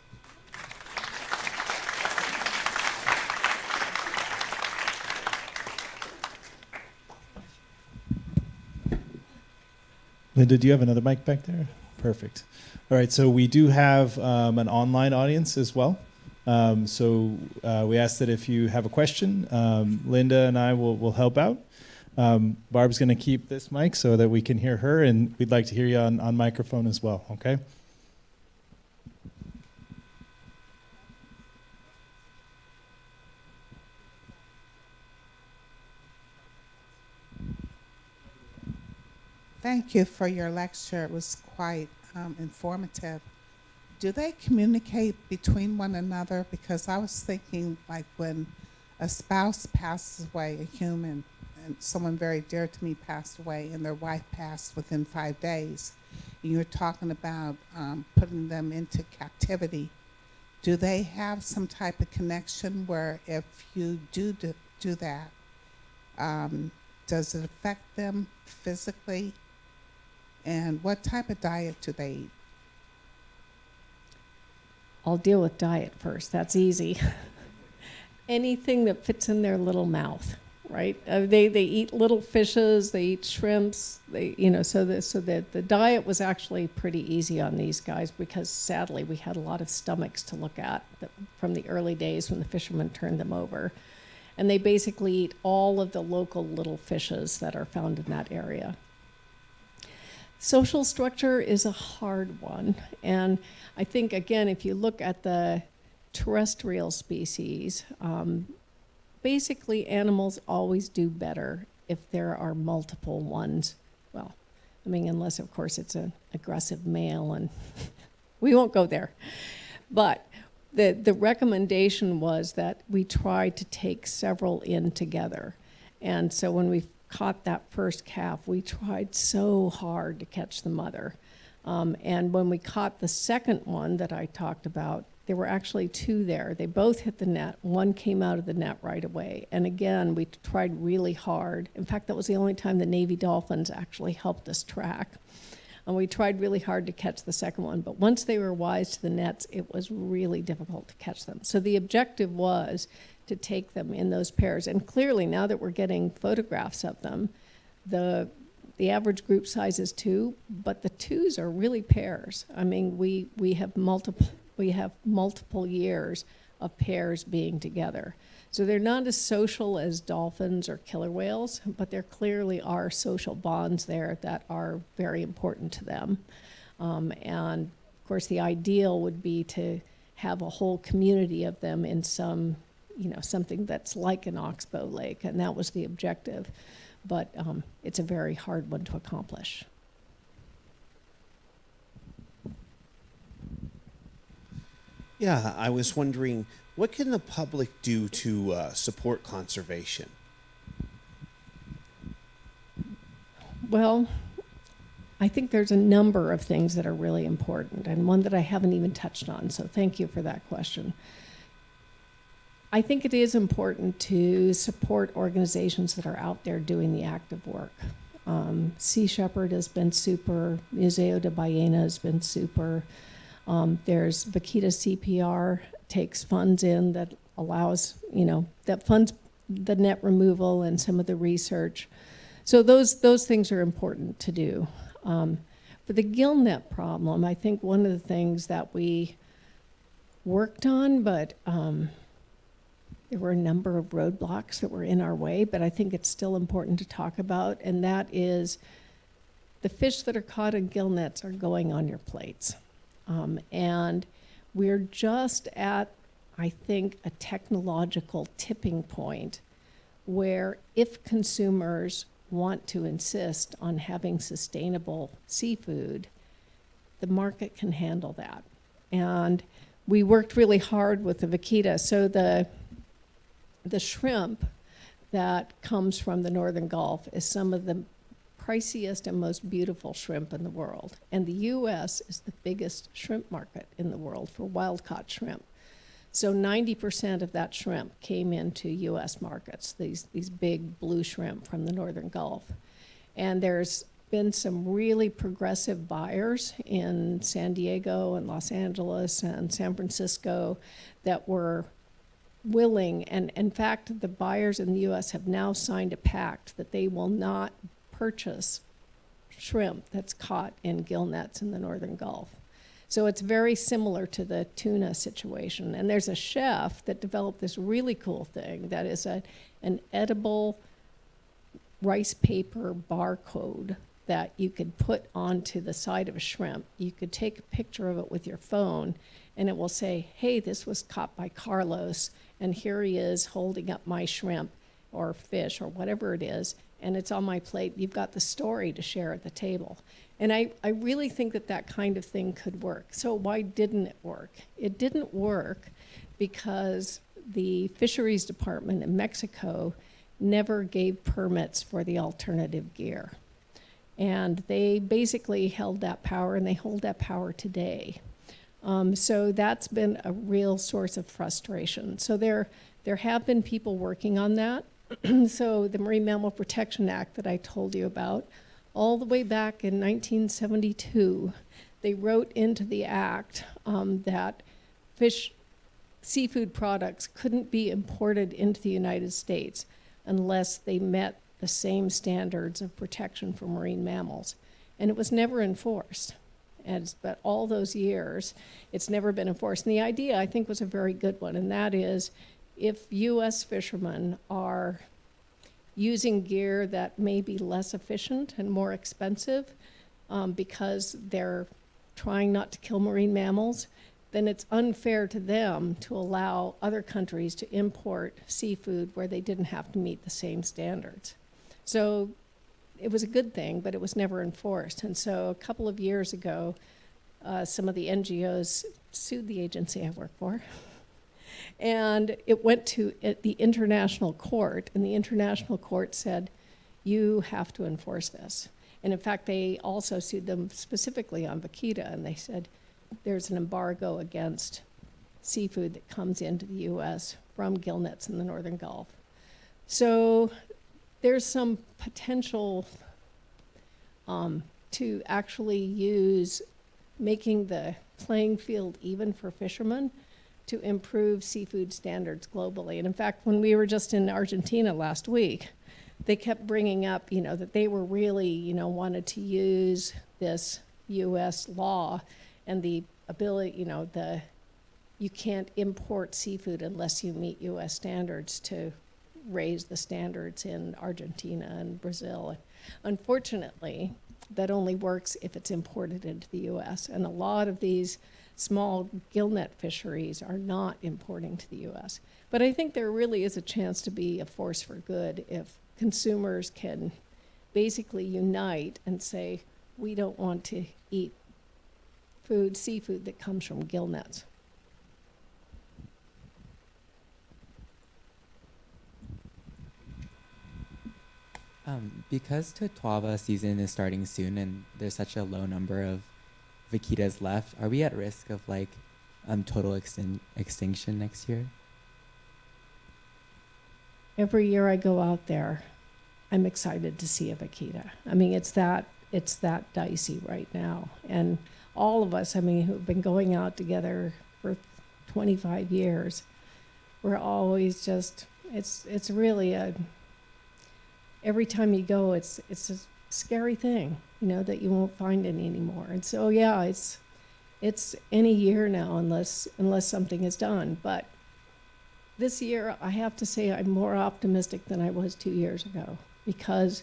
Linda, do you have another mic back there? Perfect. All right, so we do have an online audience as well. We ask that if you have a question, Linda and I will help out. Barb's going to keep this mic so that we can hear her, and we'd like to hear you on microphone as well, okay? Thank you for your lecture. It was quite informative. Do they communicate between one another? Because I was thinking, like, when a spouse passes away, a human, and someone very dear to me passed away, and their wife passed within 5 days, and you're talking about putting them into captivity. Do they have some type of connection where if you do that, does it affect them physically? And what type of diet do they eat? I'll deal with diet first. That's easy. Anything that fits in their little mouth, right? They eat little fishes, they eat shrimps. So the diet was actually pretty easy on these guys because sadly we had a lot of stomachs to look at from the early days when the fishermen turned them over, and they basically eat all of the local little fishes that are found in that area. Social structure is a hard one, and I think, again, if you look at the terrestrial species, basically animals always do better if there are multiple ones. Well, I mean, unless, of course, it's an aggressive male, and we won't go there. But the recommendation was that we tried to take several in together. And so when we caught that first calf, we tried so hard to catch the mother. And when we caught the second one that I talked about, there were actually two there. They both hit the net. One came out of the net right away. And again, we tried really hard. In fact, that was the only time the Navy dolphins actually helped us track. And we tried really hard to catch the second one. But once they were wise to the nets, it was really difficult to catch them. So the objective was to take them in those pairs. And clearly, now that we're getting photographs of them, the average group size is 2, but the 2s are really pairs. I mean, we have multiple years of pairs being together. So they're not as social as dolphins or killer whales, but there clearly are social bonds there that are very important to them. And of course, the ideal would be to have a whole community of them in some, something that's like an oxbow lake, and that was the objective. But it's a very hard one to accomplish. Yeah, I was wondering, what can the public do to support conservation? Well, I think there's a number of things that are really important, and one that I haven't even touched on, so thank you for that question. I think it is important to support organizations that are out there doing the active work. Sea Shepherd has been super, Museo de Ballena has been super. There's Vaquitas CPR, takes funds in that allows, that funds the net removal and some of the research. So those things are important to do. For the gill net problem, I think one of the things that we worked on, but there were a number of roadblocks that were in our way, but I think it's still important to talk about, and that is the fish that are caught in gill nets are going on your plates. And we're just at, I think, a technological tipping point where if consumers want to insist on having sustainable seafood, the market can handle that. And we worked really hard with the vaquita. So the shrimp that comes from the Northern Gulf is some of the priciest and most beautiful shrimp in the world. And the U.S. is the biggest shrimp market in the world for wild-caught shrimp. So 90% of that shrimp came into U.S. markets, these big blue shrimp from the Northern Gulf. And there's been some really progressive buyers in San Diego and Los Angeles and San Francisco that were willing, and in fact, the buyers in the U.S. have now signed a pact that they will not purchase shrimp that's caught in gill nets in the Northern Gulf. So it's very similar to the tuna situation. And there's a chef that developed this really cool thing that is an edible rice paper barcode that you could put onto the side of a shrimp. You could take a picture of it with your phone, and it will say, hey, this was caught by Carlos, and here he is holding up my shrimp or fish or whatever it is, and it's on my plate. You've got the story to share at the table. And I really think that that kind of thing could work. So why didn't it work? It didn't work because the Fisheries Department in Mexico never gave permits for the alternative gear. And they basically held that power, and they hold that power today. So that's been a real source of frustration. So there have been people working on that. So the Marine Mammal Protection Act that I told you about, all the way back in 1972, they wrote into the act that seafood products couldn't be imported into the United States unless they met the same standards of protection for marine mammals. And it was never enforced. But all those years, it's never been enforced. And the idea, I think, was a very good one, and that is if U.S. fishermen are using gear that may be less efficient and more expensive because they're trying not to kill marine mammals, then it's unfair to them to allow other countries to import seafood where they didn't have to meet the same standards. So it was a good thing, but it was never enforced. And so a couple of years ago, some of the NGOs sued the agency I work for. And it went to the international court, and the international court said, you have to enforce this. And in fact, they also sued them specifically on vaquita, and they said there's an embargo against seafood that comes into the U.S. from gillnets in the Northern Gulf. So there's some potential to actually use making the playing field even for fishermen to improve seafood standards globally. And in fact, when we were just in Argentina last week, they kept bringing up, that they were really, wanted to use this U.S. law and the ability, you can't import seafood unless you meet U.S. standards to raise the standards in Argentina and Brazil. Unfortunately, that only works if it's imported into the U.S. And a lot of these small gillnet fisheries are not importing to the U.S. But I think there really is a chance to be a force for good if consumers can basically unite and say, we don't want to eat seafood that comes from gillnets. Because Totuaba season is starting soon and there's such a low number of vaquitas left, are we at risk of total extinction next year? Every year I go out there, I'm excited to see a vaquita. I mean, it's that dicey right now. And all of us, who've been going out together for 25 years, we're always just, it's really every time you go, it's a scary thing, that you won't find any anymore. And so, yeah, it's any year now unless something is done. But this year, I have to say I'm more optimistic than I was 2 years ago, because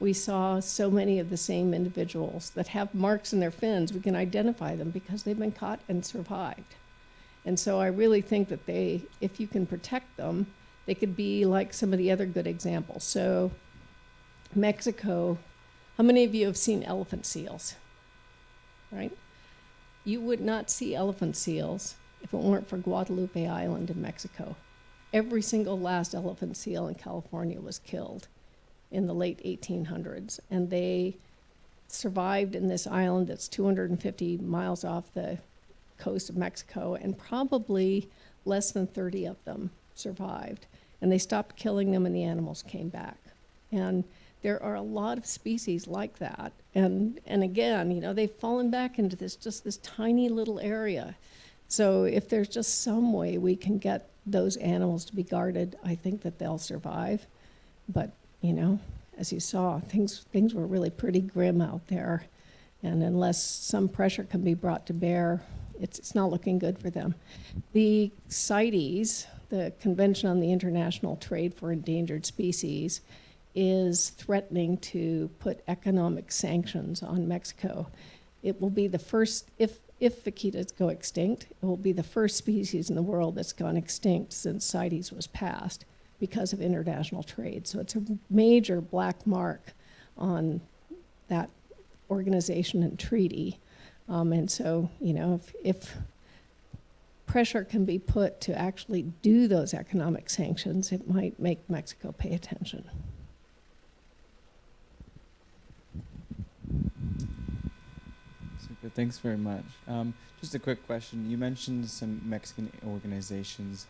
we saw so many of the same individuals that have marks in their fins. We can identify them because they've been caught and survived. And so I really think that if you can protect them, they could be like some of the other good examples. So Mexico, how many of you have seen elephant seals? Right? You would not see elephant seals if it weren't for Guadalupe Island in Mexico. Every single last elephant seal in California was killed in the late 1800s, and they survived in this island that's 250 miles off the coast of Mexico, and probably less than 30 of them survived. And they stopped killing them and the animals came back. And there are a lot of species like that. And again, they've fallen back into this tiny little area. So if there's just some way we can get those animals to be guarded, I think that they'll survive. But, as you saw, things were really pretty grim out there. And unless some pressure can be brought to bear, it's not looking good for them. The CITES, the Convention on the International Trade for Endangered Species, is threatening to put economic sanctions on Mexico. It will be the first, if vaquitas go extinct, it will be the first species in the world that's gone extinct since CITES was passed because of international trade. So it's a major black mark on that organization and treaty. And so, if pressure can be put to actually do those economic sanctions, it might make Mexico pay attention. Super, thanks very much. Just a quick question. You mentioned some Mexican organizations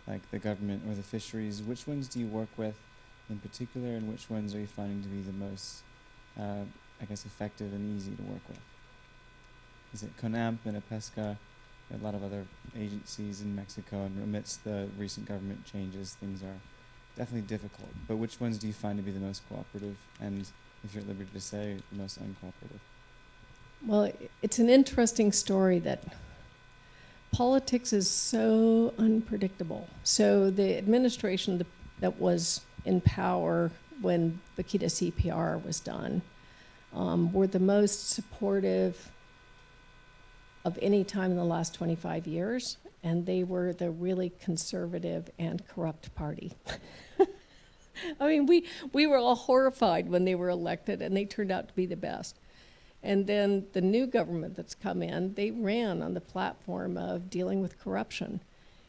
like the government or the fisheries. Which ones do you work with in particular, and which ones are you finding to be the most, effective and easy to work with? Is it CONAMP and APESCA? There are a lot of other agencies in Mexico, and amidst the recent government changes, things are definitely difficult. But which ones do you find to be the most cooperative, and, if you're at liberty to say, the most uncooperative? Well, it's an interesting story that politics is so unpredictable. So the administration that was in power when Vaquita CPR was done were the most supportive of any time in the last 25 years, and they were the really conservative and corrupt party. I mean, we were all horrified when they were elected, and they turned out to be the best. And then the new government that's come in, they ran on the platform of dealing with corruption.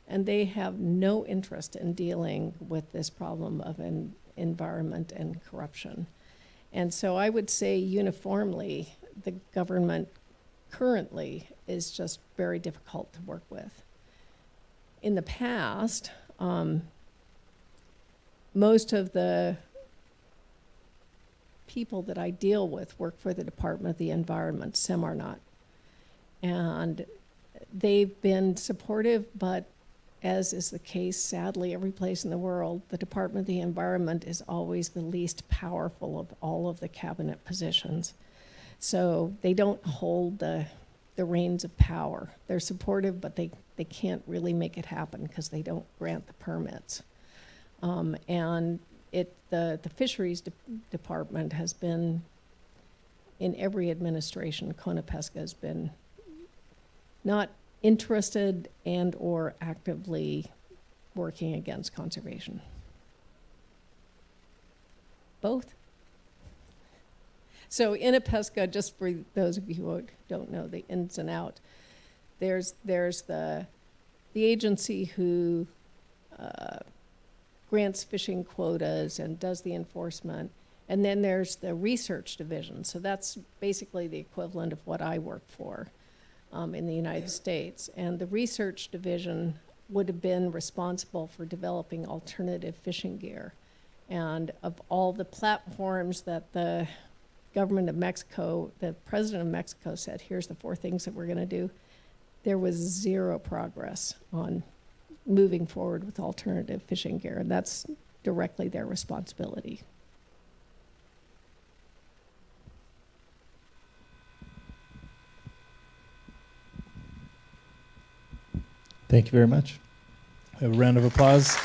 And they have no interest in dealing with this problem of environment and corruption. And so I would say uniformly, the government currently is just very difficult to work with. In the past, most of the people that I deal with work for the Department of the Environment, some are not. And they've been supportive, but as is the case, sadly, every place in the world, the Department of the Environment is always the least powerful of all of the cabinet positions. So they don't hold the reins of power. They're supportive, but they can't really make it happen because they don't grant the permits. And the Fisheries Department has been, in every administration, Conapesca has been not interested and or actively working against conservation. Both. So Inapesca, just for those of you who don't know the ins and outs, there's the agency who grants fishing quotas and does the enforcement. And then there's the research division. So that's basically the equivalent of what I work for in the United States. And the research division would have been responsible for developing alternative fishing gear. And of all the platforms that the government of Mexico, the president of Mexico said, here's the 4 things that we're going to do, there was zero progress on moving forward with alternative fishing gear, and that's directly their responsibility. Thank you very much. A round of applause.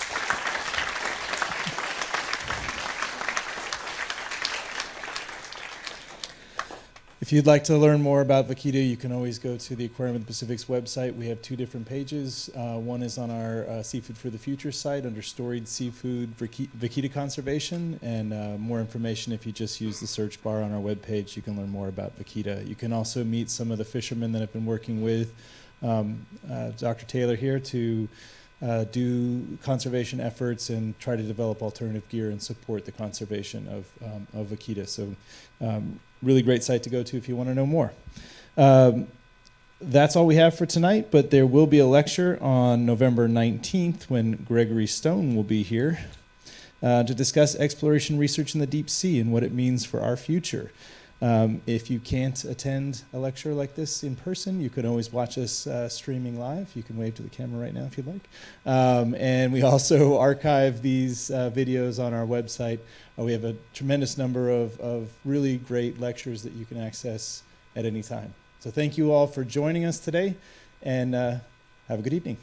If you'd like to learn more about vaquita, you can always go to the Aquarium of the Pacific's website. We have 2 different pages. One is on our Seafood for the Future site under Storied Seafood Vaquita Conservation, and more information if you just use the search bar on our webpage. You can learn more about vaquita. You can also meet some of the fishermen that have been working with Dr. Taylor here to do conservation efforts and try to develop alternative gear and support the conservation of vaquita. So really great site to go to if you want to know more. That's all we have for tonight, but there will be a lecture on November 19th when Gregory Stone will be here to discuss exploration research in the deep sea and what it means for our future. If you can't attend a lecture like this in person, you can always watch us streaming live. You can wave to the camera right now if you'd like. And we also archive these videos on our website. We have a tremendous number of really great lectures that you can access at any time. So thank you all for joining us today, and have a good evening.